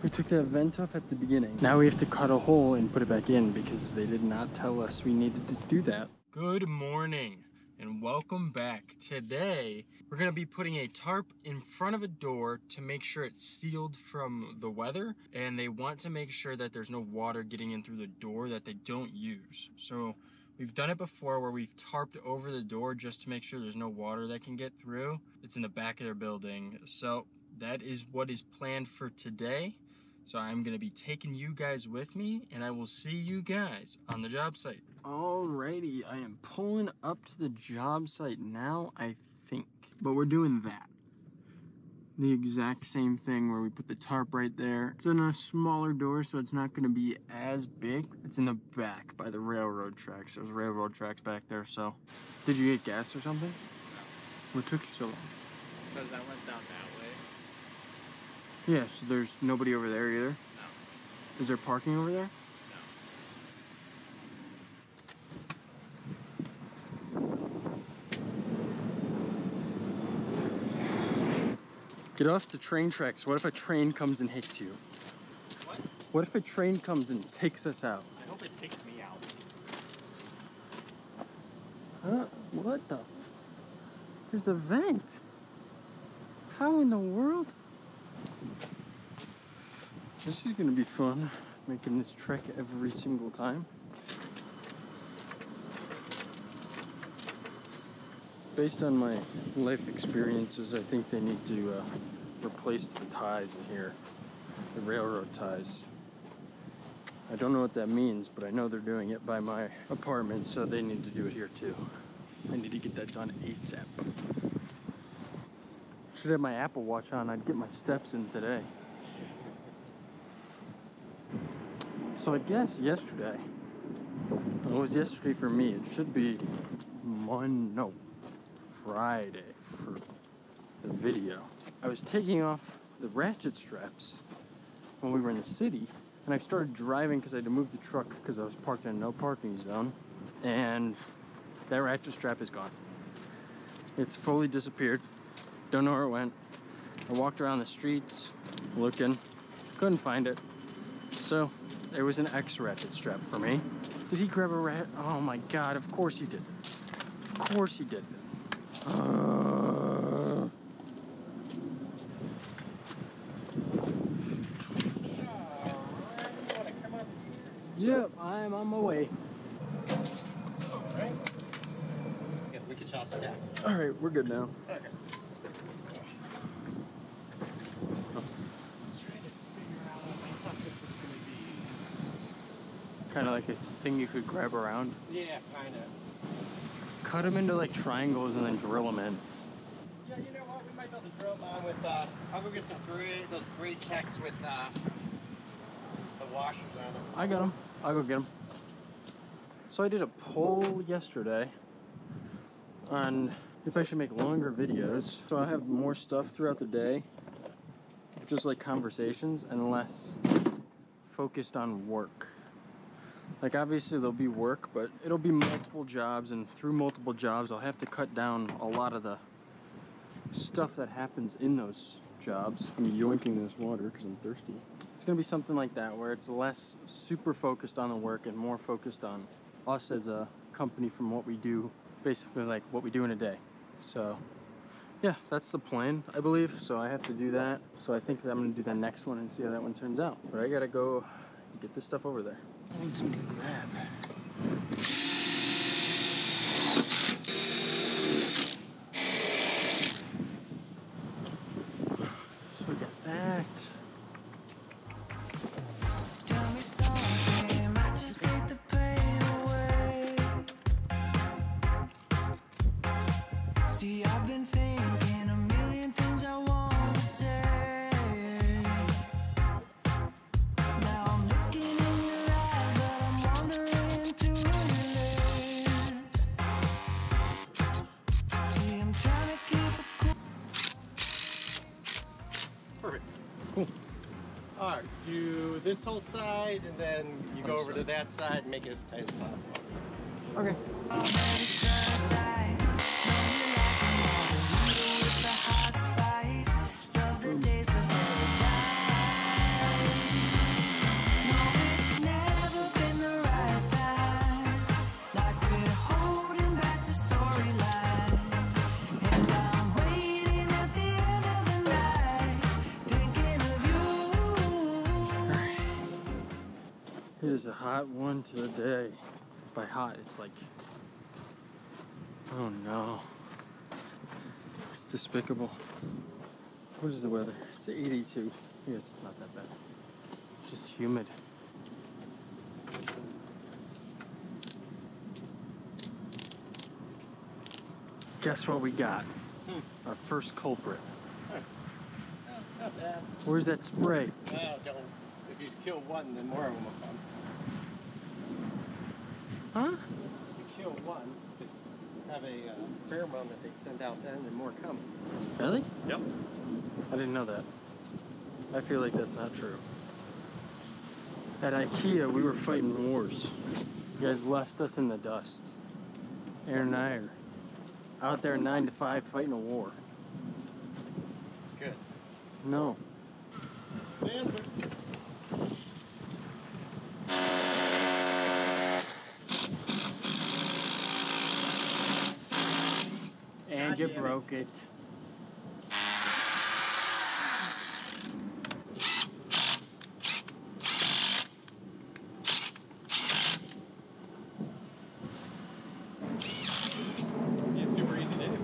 We took that vent off at the beginning. Now we have to cut a hole and put it back in because they did not tell us we needed to do that. Good morning and welcome back. Today, we're gonna be putting a tarp in front of a door to make sure it's sealed from the weather, and they want to make sure that there's no water getting in through the door that they don't use. So we've done it before where we've tarped over the door just to make sure there's no water that can get through. It's in the back of their building. So that is what is planned for today. So I'm gonna be taking you guys with me, and I will see you guys on the job site. Alrighty, I am pulling up to the job site now, I think. But we're doing that. The exact same thing where we put the tarp right there. It's in a smaller door, so it's not gonna be as big. It's in the back by the railroad tracks. There's railroad tracks back there, so. Did you get gas or something? No. What took you so long? Because I went down that way. Yeah, so there's nobody over there either? No. Is there parking over there? No. Get off the train tracks. What if a train comes and hits you? What? What if a train comes and takes us out? I hope it takes me out. Huh? What the? There's a vent. How in the world? This is gonna be fun, making this trek every single time. Based on my life experiences, I think they need to replace the ties in here, the railroad ties. I don't know what that means, but I know they're doing it by my apartment, so they need to do it here too. I need to get that done ASAP. Should have my Apple Watch on. I'd get my steps in today. So I guess yesterday, well, it was yesterday for me. It should be Friday for the video. I was taking off the ratchet straps when we were in the city, and I started driving because I had to move the truck because I was parked in a no parking zone, and that ratchet strap is gone. It's fully disappeared. Don't know where it went. I walked around the streets looking, couldn't find it. So there was an X ratchet strap for me. Did he grab a rat? Oh my God, of course he did. Of course he did. Yep, I'm on my way. Alright. Yeah, we can toss it down. Alright, we're good now. Okay. Kind of like a thing you could grab around. Yeah, kind of. Cut them into like triangles and then drill them in. Yeah, you know what? We might be able to drill them on with, I'll go get some those gray checks with the washers on them. I got them. I'll go get them. So I did a poll yesterday on if I should make longer videos. So I have more stuff throughout the day, just like conversations, and less focused on work. Like obviously there'll be work, but it'll be multiple jobs, and through multiple jobs I'll have to cut down a lot of the stuff that happens in those jobs. I'm yoinking this water because I'm thirsty. It's gonna be something like that where it's less super focused on the work and more focused on us as a company from what we do, basically like what we do in a day. So yeah, that's the plan, I believe. So I have to do that. So I think that I'm gonna do the next one and see how that one turns out. But I gotta go get this stuff over there. I need something to grab. So we got that. Tell me something, I just take the pain away. See, I've been thinking a million things I want to say. Now I'm looking in your eyes, but I'm wandering to your lips. See, I'm trying to keep it cool. Perfect. Cool. Alright, do this whole side and then you go over to that side and make it as tight as possible. Okay. With the hot spice, love the taste of paradise. a hot one today. By hot, it's like, oh no. It's despicable. What is the weather? It's 82. I guess it's not that bad. It's just humid. Guess what we got? Our first culprit. Not bad. Where's that spray? No, don't. If you kill one, then more of them will come. Huh? If you kill one, just have a pheromone that they send out then, and more come. Really? Yep. I didn't know that. I feel like that's not true. At IKEA, we were fighting wars. You guys left us in the dust. Aaron and I are out there 9 to 5 fighting a war. It's good. No. Sandwich. And God you damn broke it. It's super easy to do.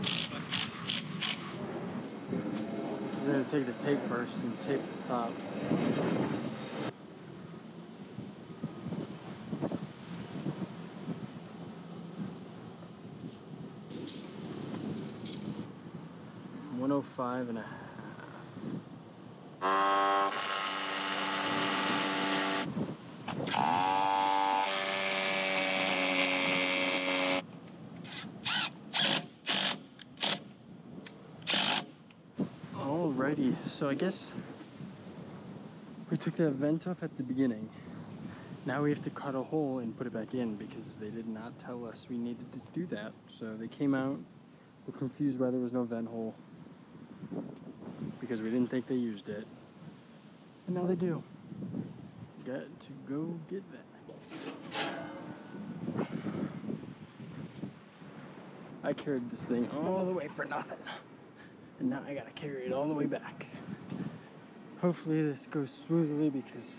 We're gonna take the tape first and tape the top. $105 and a half. Alrighty, so I guess we took that vent off at the beginning. Now we have to cut a hole and put it back in because they did not tell us we needed to do that. So they came out, were confused why there was no vent hole because we didn't think they used it. And now they do. Got to go get that. I carried this thing all the way for nothing. And now I gotta carry it all the way back. Hopefully this goes smoothly because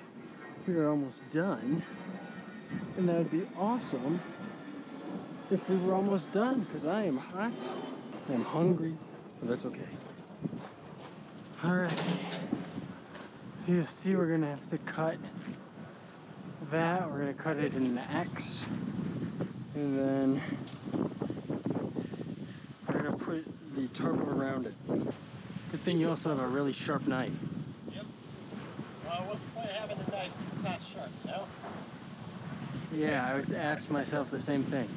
we are almost done. And that would be awesome if we were almost done because I am hot, I'm hungry, but that's okay. Alright. You see we're gonna have to cut that. We're gonna cut it in an X. And then we're gonna put the tarp around it. Good thing you also have a really sharp knife. Yep. What's the point of having a knife if it's not sharp, no? Yeah, I would ask myself the same thing.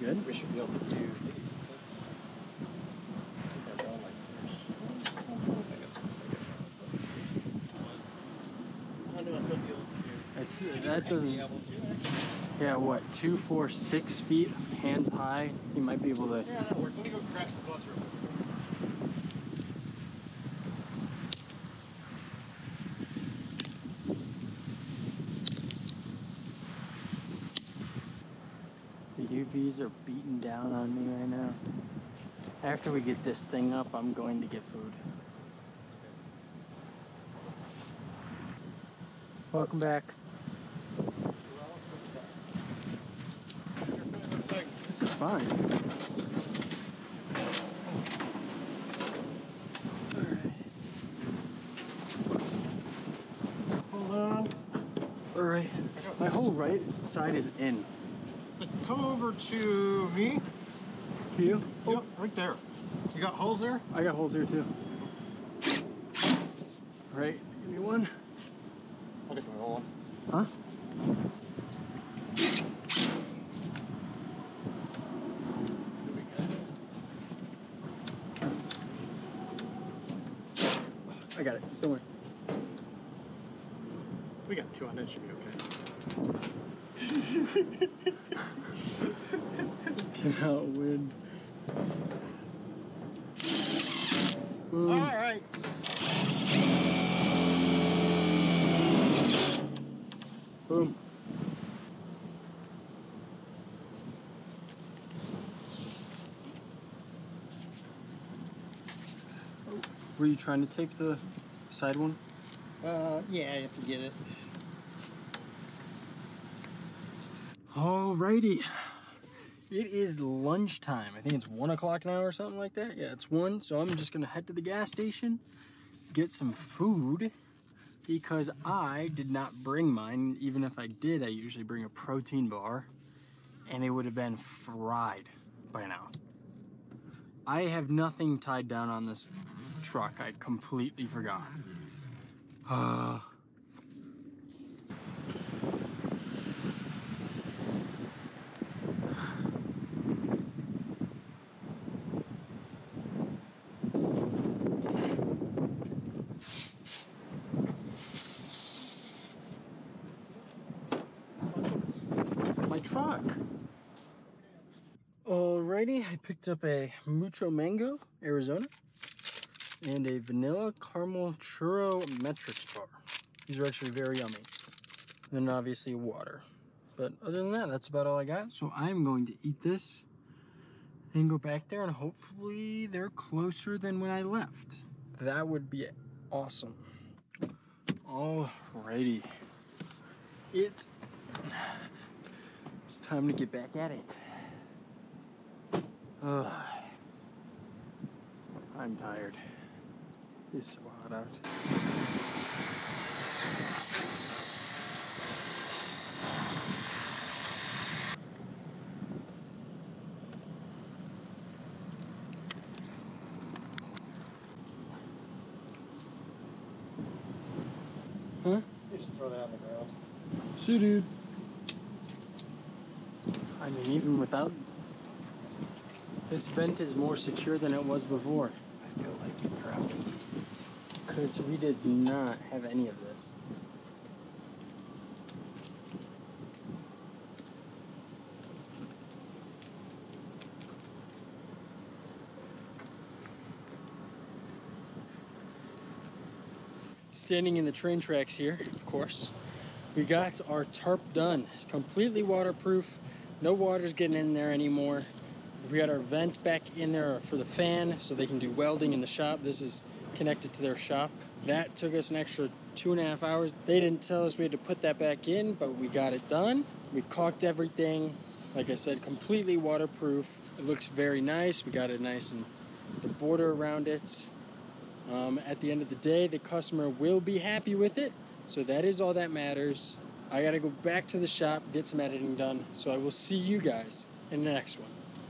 Good? We should be able to use these. I think I've gone like this. I guess we'll figure it out. Let's see. I don't know if I'll be able to. That doesn't. Be able to. Yeah, what? 2, 4, 6 feet, hands high. You might be able to. Yeah, that'll work. Let me go crack some buds real quick. The UVs are beating down on me right now. After we get this thing up, I'm going to get food. Welcome back. This is fine. Hold on. All right. My whole right side is in. Come over to me. You? Yep, right there. You got holes there? I got holes here too. All right, give me one. I'll get the hole. Huh? I got it. Don't worry. We got 2 on it. Should be okay. Cannot win. Boom. All right. Boom. Were you trying to take the side one? Yeah, you have to get it. Alrighty. It is lunchtime. I think it's 1 o'clock now or something like that. Yeah, it's 1. So I'm just gonna head to the gas station, get some food, because I did not bring mine. Even if I did, I usually bring a protein bar, and it would have been fried by now. I have nothing tied down on this truck. I completely forgot. My truck. Alrighty, I picked up a Mucho Mango, Arizona, and a Vanilla Caramel Churro Metrics bar. These are actually very yummy. And then obviously water. But other than that, that's about all I got. So I'm going to eat this and go back there, and hopefully they're closer than when I left. That would be awesome. Alrighty. It's time to get back at it. I'm tired. It's so hot out. Huh? You just throw that on the ground. See, dude. I mean, even without... This vent is more secure than it was before. I feel like you probably. Because we did not have any of this. Standing in the train tracks here, of course. We got our tarp done. It's completely waterproof. No water's getting in there anymore. We got our vent back in there for the fan so they can do welding in the shop. This is connected to their shop. That took us an extra 2.5 hours. They didn't tell us we had to put that back in, but we got it done. We caulked everything. Like I said, completely waterproof. It looks very nice. We got it nice and the border around it. At the end of the day, the customer will be happy with it. So that is all that matters. I gotta go back to the shop, get some editing done. So I will see you guys in the next one.